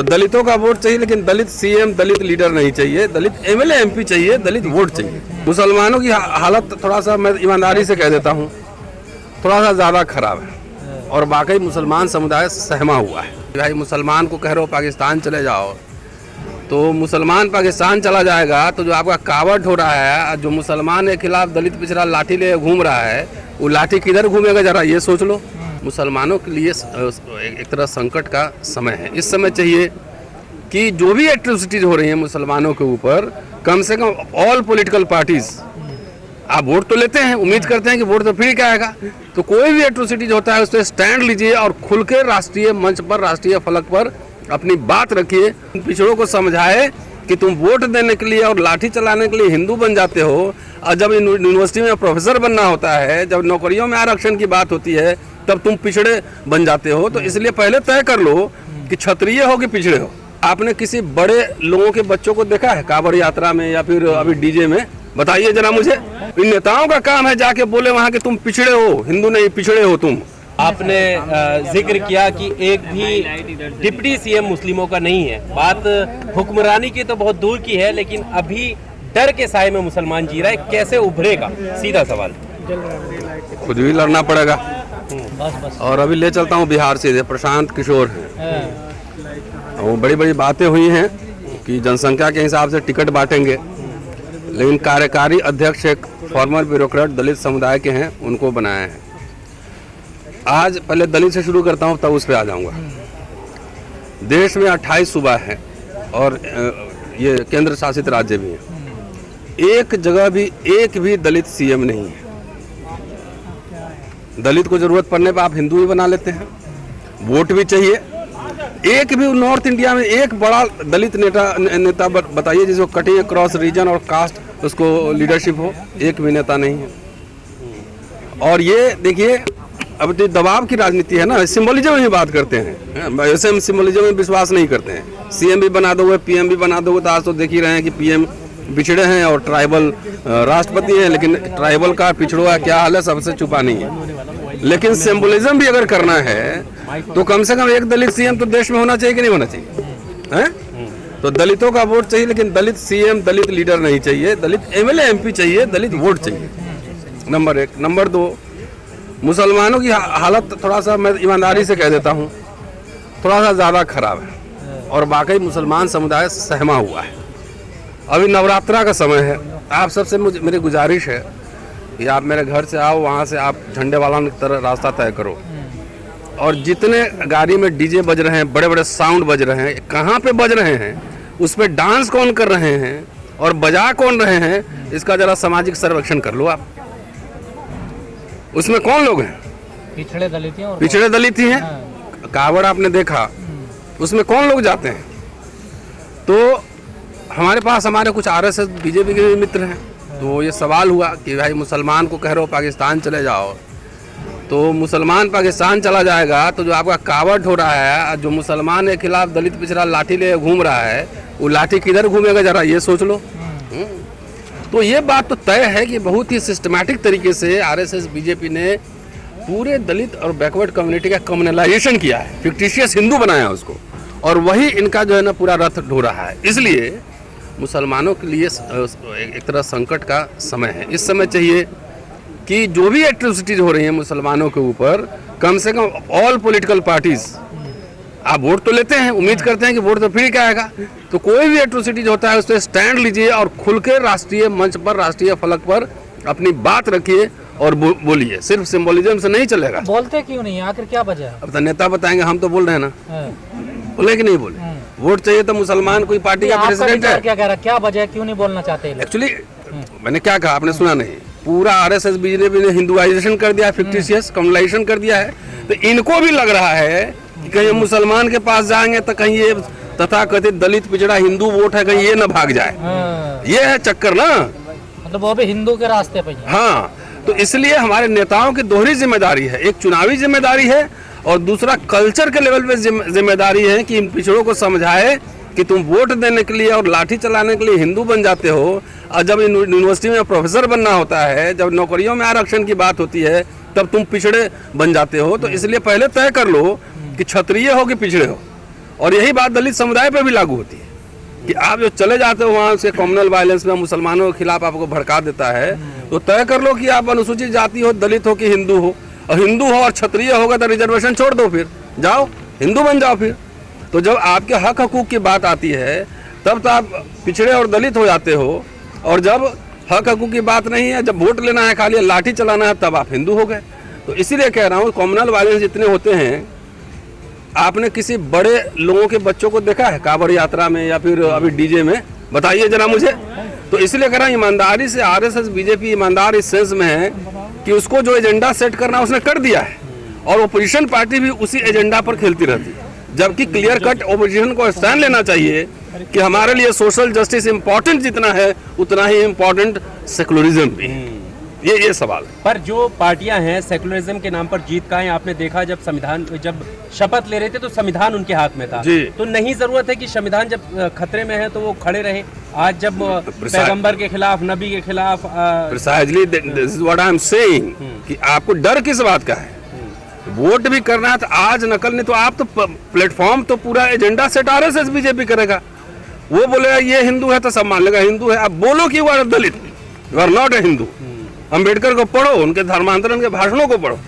दलितों का वोट चाहिए, लेकिन दलित सीएम, दलित लीडर नहीं चाहिए, दलित एमएलए एमपी चाहिए, दलित वोट चाहिए। मुसलमानों की हालत थोड़ा सा, मैं ईमानदारी से कह देता हूँ, थोड़ा सा ज़्यादा खराब है और वाकई मुसलमान समुदाय सहमा हुआ है। भाई मुसलमान को कह रहे हो पाकिस्तान चले जाओ, तो मुसलमान पाकिस्तान चला जाएगा तो जो आपका कावड़ हो रहा है, जो मुसलमान के खिलाफ दलित पिछड़ा लाठी ले घूम रहा है, वो लाठी किधर घूमेगा जरा ये सोच लो। मुसलमानों के लिए एक तरह संकट का समय है। इस समय चाहिए कि जो भी एट्रोसिटीज हो रही हैं मुसलमानों के ऊपर, कम से कम ऑल पॉलिटिकल पार्टीज, आप वोट तो लेते हैं, उम्मीद करते हैं कि वोट तो फिर क्या आएगा, तो कोई भी एट्रोसिटीज होता है उस पर स्टैंड लीजिए और खुल के राष्ट्रीय मंच पर, राष्ट्रीय फलक पर अपनी बात रखिए। पिछड़ों को समझाए कि तुम वोट देने के लिए और लाठी चलाने के लिए हिंदू बन जाते हो, और जब यूनिवर्सिटी में प्रोफेसर बनना होता है, जब नौकरियों में आरक्षण की बात होती है, तब तुम पिछड़े बन जाते हो। तो इसलिए पहले तय कर लो कि क्षत्रिय हो कि पिछड़े हो। आपने किसी बड़े लोगों के बच्चों को देखा है कांवड़ यात्रा में या फिर अभी डीजे में? बताइए जरा मुझे। इन नेताओं का काम है जाके बोले वहाँ कि तुम पिछड़े हो, हिंदू नहीं पिछड़े हो तुम। आपने जिक्र किया कि एक भी डिप्टी सीएम मुस्लिमों का नहीं है। बात हुक्मरानी की तो बहुत दूर की है, लेकिन अभी डर के साए में मुसलमान जी रहा है, कैसे उभरेगा? सीधा सवाल। खुद भी लड़ना पड़ेगा। और अभी ले चलता हूँ बिहार से, प्रशांत किशोर हैं, वो बड़ी बड़ी बातें हुई हैं कि जनसंख्या के हिसाब से टिकट बांटेंगे, लेकिन कार्यकारी अध्यक्ष एक फॉर्मर ब्यूरोक्रेट दलित समुदाय के हैं, उनको बनाया है। आज पहले दलित से शुरू करता हूँ, तब उस पर आ जाऊँगा। देश में 28 सूबा है और ये केंद्र शासित राज्य भी है। एक जगह भी एक भी दलित सीएम नहीं है। दलित को जरूरत पड़ने पर आप हिंदू ही बना लेते हैं, वोट भी चाहिए। एक भी नॉर्थ इंडिया में एक बड़ा दलित नेता बताइए जिसको कटिंग अक्रॉस रीजन और कास्ट उसको लीडरशिप हो, एक भी नेता नहीं है। और ये देखिए, अब तो दबाव की राजनीति है ना, सिंबलिज्म में बात करते हैं, वैसे हम सिंबलिज्म में विश्वास नहीं करते हैं। सीएम भी बना दोगे, पीएम भी बना दोगे, तो आज तो देख ही रहे हैं कि पीएम पिछड़े हैं और ट्राइबल राष्ट्रपति हैं, लेकिन ट्राइबल का पिछड़ों का क्या हाल है सबसे छुपा नहीं है। लेकिन सिंबलिज्म भी अगर करना है तो कम से कम एक दलित सीएम तो देश में होना चाहिए कि नहीं होना चाहिए, हैं? तो दलितों का वोट चाहिए, लेकिन दलित सीएम, दलित लीडर नहीं चाहिए, दलित एमएलए एमपी चाहिए, दलित वोट चाहिए। नंबर एक। नंबर दो, मुसलमानों की हालत थोड़ा सा, मैं ईमानदारी से कह देता हूँ, थोड़ा सा ज़्यादा खराब है और वाकई मुसलमान समुदाय सहमा हुआ है। अभी नवरात्रा का समय है, आप सबसे मेरी गुजारिश है कि आप मेरे घर से आओ, वहाँ से आप झंडे वाला की तरह रास्ता तय करो, और जितने गाड़ी में डीजे बज रहे हैं, बड़े बड़े साउंड बज रहे हैं, कहाँ पे बज रहे हैं, उस पर डांस कौन कर रहे हैं और बजा कौन रहे हैं, इसका जरा सामाजिक सर्वेक्षण कर लो आप। उसमें कौन लोग हैं? पिछड़े दलित ही हैं। कावड़ आपने देखा, उसमें कौन लोग जाते हैं? तो हमारे पास हमारे कुछ आरएसएस बीजेपी के भी मित्र हैं, तो ये सवाल हुआ कि भाई मुसलमान को कह रहे हो पाकिस्तान चले जाओ, तो मुसलमान पाकिस्तान चला जाएगा तो जो आपका कावड़ हो रहा है, जो मुसलमान के खिलाफ दलित पिछड़ा लाठी ले घूम रहा है, वो लाठी किधर घूमेगा जरा ये सोच लो। तो ये बात तो तय है कि बहुत ही सिस्टमैटिक तरीके से आरएसएस बीजेपी ने पूरे दलित और बैकवर्ड कम्युनिटी का कम्युनलाइजेशन किया है, फिक्टिशियस हिंदू बनाया उसको, और वही इनका जो है ना पूरा रथ ढो रहा है। इसलिए मुसलमानों के लिए एक तरह संकट का समय है। इस समय चाहिए कि जो भी एट्रोसिटीज हो रही हैं मुसलमानों के ऊपर, कम से कम ऑल पॉलिटिकल पार्टीज, आप वोट तो लेते हैं, उम्मीद करते हैं कि वोट तो फिर क्या आएगा, तो कोई भी एट्रोसिटीज होता है उस पर स्टैंड लीजिए और खुल के राष्ट्रीय मंच पर, राष्ट्रीय फलक पर अपनी बात रखिए और बोलिए। सिर्फ सिंबलिज्म से नहीं चलेगा। बोलते क्यों नहीं, आखिर क्या वजह है? अब तो नेता बताएंगे, हम तो बोल रहे हैं ना, बोले कि नहीं बोले? वोट चाहिए तो मुसलमान कोई पार्टी का प्रेसिडेंट है, क्या कह रहा, क्या वजह, क्यों नहीं बोलना चाहते? एक्चुअली मैंने क्या कहा, आपने सुना नहीं? पूरा आरएसएस बीजेपी ने हिंदुआइजेशन कर दिया, फिक्टिशियस कम्युनलाइजेशन कर दिया है। तो इनको भी लग रहा है कि कहीं मुसलमान के पास जाएंगे तो कहीं ये तथाकथित दलित पिछड़ा हिंदू वोट है, कहीं ये न भाग जाए। ये है चक्कर ना, मतलब वो भी हिंदू के रास्ते पे। हाँ, तो इसलिए हमारे नेताओं की दोहरी जिम्मेदारी है, एक चुनावी जिम्मेदारी है और दूसरा कल्चर के लेवल पे जिम्मेदारी है कि इन पिछड़ों को समझाए कि तुम वोट देने के लिए और लाठी चलाने के लिए हिंदू बन जाते हो, और जब यूनिवर्सिटी में प्रोफेसर बनना होता है, जब नौकरियों में आरक्षण की बात होती है, तब तुम पिछड़े बन जाते हो। तो इसलिए पहले तय कर लो कि क्षत्रिय हो कि पिछड़े हो, और यही बात दलित समुदाय पे भी लागू होती है कि आप जो चले जाते हो वहाँ से कम्युनल वायलेंस में, मुसलमानों के खिलाफ आपको भड़का देता है, तो तय कर लो कि आप अनुसूचित जाति हो, दलित हो कि हिंदू हो, और हिंदू हो और क्षत्रिय होगा तो रिजर्वेशन छोड़ दो, फिर जाओ हिंदू बन जाओ फिर। तो जब आपके हक हकूक की बात आती है तब तो आप पिछड़े और दलित हो जाते हो, और जब हक हकूक की बात नहीं है, जब वोट लेना है, खाली लाठी चलाना है, तब आप हिंदू हो गए। तो इसीलिए कह रहा हूँ कम्युनल वायलेंस जितने होते हैं, आपने किसी बड़े लोगों के बच्चों को देखा है कांवड़ यात्रा में या फिर अभी डीजे में? बताइए जरा मुझे। तो इसलिए कह रहा हूँ ईमानदारी से आरएसएस बीजेपी ईमानदार इस सेंस में है कि उसको जो एजेंडा सेट करना उसने कर दिया है, और ओपोजिशन पार्टी भी उसी एजेंडा पर खेलती रहती है, जबकि क्लियर कट ओपोजिशन को स्टैंड लेना चाहिए कि हमारे लिए सोशल जस्टिस इम्पोर्टेंट जितना है उतना ही इम्पोर्टेंट सेकुलरिज्म भी है। ये सवाल है। पर जो पार्टियां हैं सेकुलरिज्म के नाम पर जीत का है, आपने देखा जब शपथ ले रहे थे तो संविधान उनके हाथ में था, तो नहीं जरूरत है कि संविधान जब खतरे में है तो वो खड़े रहे। आज जब पैगंबर के खिलाफ, नबी के खिलाफ, precisely this is what I am saying कि आपको डर किस बात का है? वोट भी करना है तो आज नकल नहीं तो आप तो प्लेटफॉर्म तो पूरा एजेंडा सेट आरएसएस बीजेपी करेगा। वो बोलेगा ये हिंदू है तो सब मान लेगा हिंदू है। आप बोलो कि वो Dalit, you are not a Hindu. Ambedkar को पढ़ो, उनके धर्मांतरण के भाषणों को पढ़ो,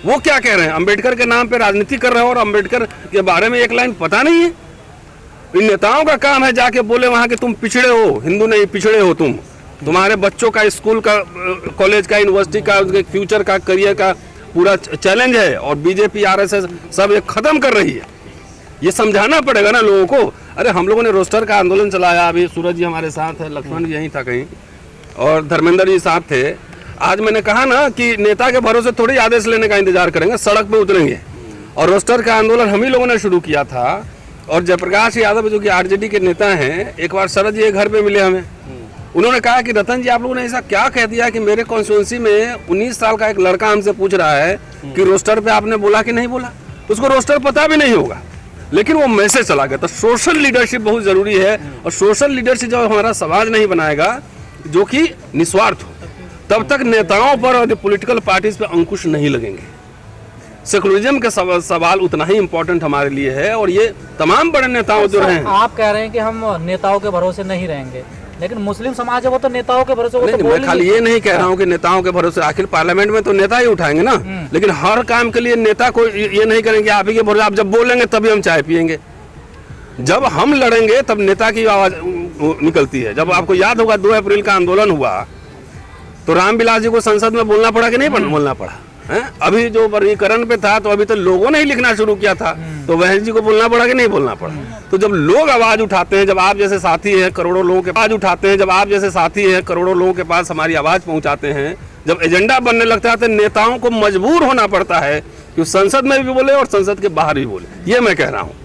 वो क्या कह रहे हैं? अंबेडकर के नाम पे राजनीति कर रहे हो और अंबेडकर के बारे में एक लाइन पता नहीं है। इन नेताओं का काम है जाके बोले वहां कि तुम पिछड़े हो, हिंदू नहीं पिछड़े हो तुम, तुम्हारे बच्चों का स्कूल का, कॉलेज का, यूनिवर्सिटी का, उनके फ्यूचर का, करियर का पूरा चैलेंज है, और बीजेपी आरएसएस सब ये खत्म कर रही है। ये समझाना पड़ेगा ना लोगों को। अरे हम लोगों ने रोस्टर का आंदोलन चलाया, अभी सूरज जी हमारे साथ है, लक्ष्मण जी यहीं था कहीं, और धर्मेंद्र जी साथ थे। आज मैंने कहा ना कि नेता के भरोसे थोड़ी आदेश लेने का इंतजार करेंगे, सड़क पे उतरेंगे। और रोस्टर का आंदोलन हम ही लोगों ने शुरू किया था। और जयप्रकाश यादव जो कि आरजेडी के नेता हैं, एक बार शरद जी घर पे मिले हमें, उन्होंने कहा कि रतन जी आप लोगों ने ऐसा क्या कह दिया कि मेरे कॉन्स्टिट्यूंसी में 19 साल का एक लड़का हमसे पूछ रहा है कि रोस्टर पे आपने बोला कि नहीं बोला। उसको रोस्टर पता भी नहीं होगा, लेकिन वो मैसेज चला गया। तो सोशल लीडरशिप बहुत जरूरी है, और सोशल लीडरशिप जब हमारा समाज नहीं बनाएगा जो कि निस्वार्थ हो, तब तक नेताओं पर और पॉलिटिकल पार्टीज पे अंकुश नहीं लगेंगे। सेकुलरिज्म का सवाल उतना ही इम्पोर्टेंट हमारे लिए है, और ये तमाम बड़े नेताओं जो हैं। आप कह रहे हैं कि हम नेताओं के भरोसे नहीं रहेंगे, लेकिन मुस्लिम समाज है वो तो नेताओं के भरोसे। मैं खाली ये नहीं कह रहा हूँ कि नेताओं के भरोसे, आखिर पार्लियामेंट में तो नेता ही उठाएंगे ना, लेकिन हर काम के लिए नेता को ये नहीं करेंगे आप ही के भरोसे, आप जब बोलेंगे तभी हम चाय पियेंगे। जब हम लड़ेंगे तब नेता की आवाज निकलती है। जब आपको याद होगा 2 अप्रैल का आंदोलन हुआ तो रामविलास जी को संसद में बोलना पड़ा कि नहीं बोलना पड़ा है? अभी जो वर्गीकरण पे था तो अभी तो लोगों ने ही लिखना शुरू किया था, तो वह जी को बोलना पड़ा कि नहीं बोलना पड़ा? तो जब लोग आवाज उठाते हैं, जब आप जैसे साथी हैं करोड़ों लोगों के आवाज उठाते हैं, जब आप जैसे साथी हैं करोड़ों लोगों के पास हमारी आवाज पहुंचाते हैं, जब एजेंडा बनने लगता है तो नेताओं को मजबूर होना पड़ता है कि संसद में भी बोले और संसद के बाहर भी बोले। ये मैं कह रहा हूँ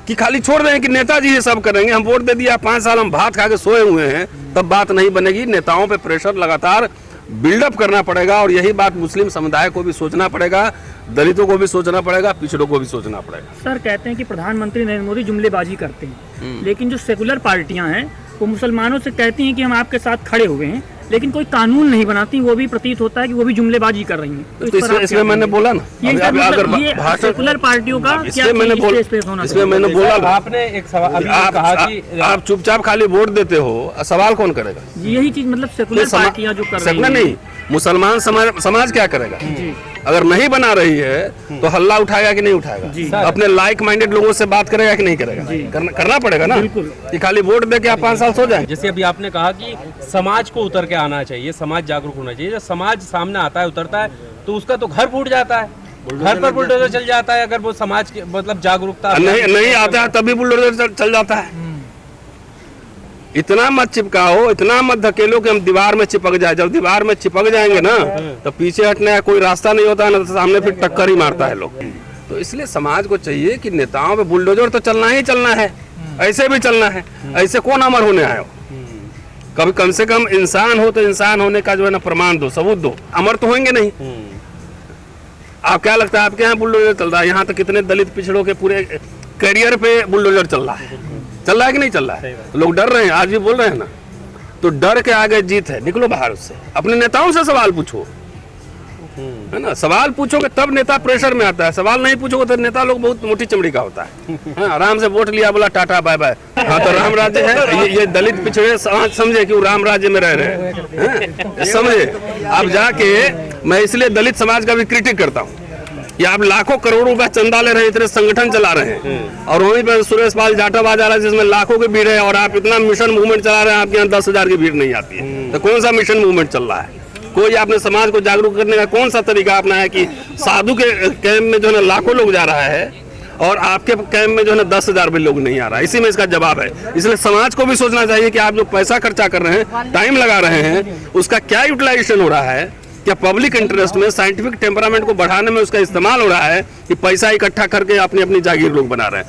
कि खाली छोड़ रहे हैं कि नेताजी ये सब करेंगे, हम वोट दे दिया, 5 साल हम भात खा के सोए हुए हैं, तब बात नहीं बनेगी। नेताओं पे प्रेशर लगातार बिल्डअप करना पड़ेगा, और यही बात मुस्लिम समुदाय को भी सोचना पड़ेगा, दलितों को भी सोचना पड़ेगा, पिछड़ों को भी सोचना पड़ेगा। सर कहते हैं कि प्रधानमंत्री नरेंद्र मोदी जुमलेबाजी करते हैं, लेकिन जो सेकुलर पार्टियां हैं वो मुसलमानों से कहती हैं कि हम आपके साथ खड़े हुए हैं, लेकिन कोई कानून नहीं बनाती, वो भी प्रतीत होता है कि वो भी जुमलेबाजी कर रही हैं। तो इसमें मैंने बोला ना, ये सेकुलर पार्टियों का क्या इसमें मैंने बोला, आपने एक सवाल अभी कहा कि आप चुपचाप खाली वोट देते हो, सवाल कौन करेगा? यही चीज मतलब सेकुलर पार्टियां जो कर रही हैं। नहीं, मुसलमान समाज क्या करेगा? अगर नहीं बना रही है तो हल्ला उठाएगा कि नहीं उठाएगा? अपने लाइक माइंडेड लोगों से बात करेगा कि नहीं करेगा? करना पड़ेगा ना, कि खाली वोट दे के आप 5 साल सो जाए। जैसे अभी आपने कहा कि समाज को उतर के आना चाहिए, समाज जागरूक होना चाहिए। जब समाज सामने आता है, उतरता है, तो उसका तो घर फूट जाता है, घर पर बुलडोजर चल जाता है। अगर वो समाज के मतलब जागरूकता नहीं आता है तभी बुलडोजर चल जाता है। इतना मत चिपकाओ, इतना मत धकेलो कि हम दीवार में चिपक जाए। जब दीवार में चिपक जाएंगे ना तो पीछे हटने का कोई रास्ता नहीं होता है, ना तो सामने फिर टक्कर ही मारता है लोग। तो इसलिए समाज को चाहिए कि नेताओं पे बुलडोजर तो चलना ही चलना है, ऐसे भी चलना है। ऐसे कौन अमर होने आए हो? कभी कम से कम इंसान हो तो इंसान होने का जो है ना प्रमाण दो, सबूत दो। अमर तो होंगे नहीं। आप क्या लगता है आपके यहाँ बुलडोजर चल रहा है? यहाँ तो कितने दलित पिछड़ों के पूरे करियर पे बुलडोजर चल रहा है कि नहीं चल रहा है? लोग डर रहे हैं, आज भी बोल रहे हैं ना। तो डर के आगे जीत है, निकलो बाहर उससे, अपने नेताओं से सवाल पूछो। है ना। सवाल पूछोगे तब नेता प्रेशर में आता है, सवाल नहीं पूछोगे तो नेता लोग बहुत मोटी चमड़ी का होता है। हाँ, आराम से वोट लिया, बोला टाटा बाय बाय। हाँ, तो राम राज्य है, ये दलित पिछड़े समाज समझे कि वो राम राज्य में रह रहे हैं, समझे। अब जाके मैं इसलिए दलित समाज का भी क्रिटिक करता हूँ कि आप लाखों करोड़ों रुपया चंदा ले रहे हैं, इतने संगठन चला रहे हैं, और वहीं पर सुरेश पाल जाटाबाज आ रहा है जिसमें लाखों की भीड़ है, और आप इतना मिशन मूवमेंट चला रहे हैं, आपके यहाँ 10,000 की भीड़ नहीं आती है। तो कौन सा मिशन मूवमेंट चल रहा है? कोई आपने समाज को जागरूक करने का कौन सा तरीका अपना है कि साधु के कैंप में जो है लाखों लोग जा रहा है और आपके कैंप में जो है 10,000 भी लोग नहीं आ रहा है? इसी में इसका जवाब है। इसलिए समाज को भी सोचना चाहिए कि आप जो पैसा खर्चा कर रहे हैं, टाइम लगा रहे हैं, उसका क्या यूटिलाइजेशन हो रहा है, क्या पब्लिक इंटरेस्ट में, साइंटिफिक टेम्परामेंट को बढ़ाने में उसका इस्तेमाल हो रहा है कि पैसा इकट्ठा करके अपनी अपनी जागीर लोग बना रहे हैं।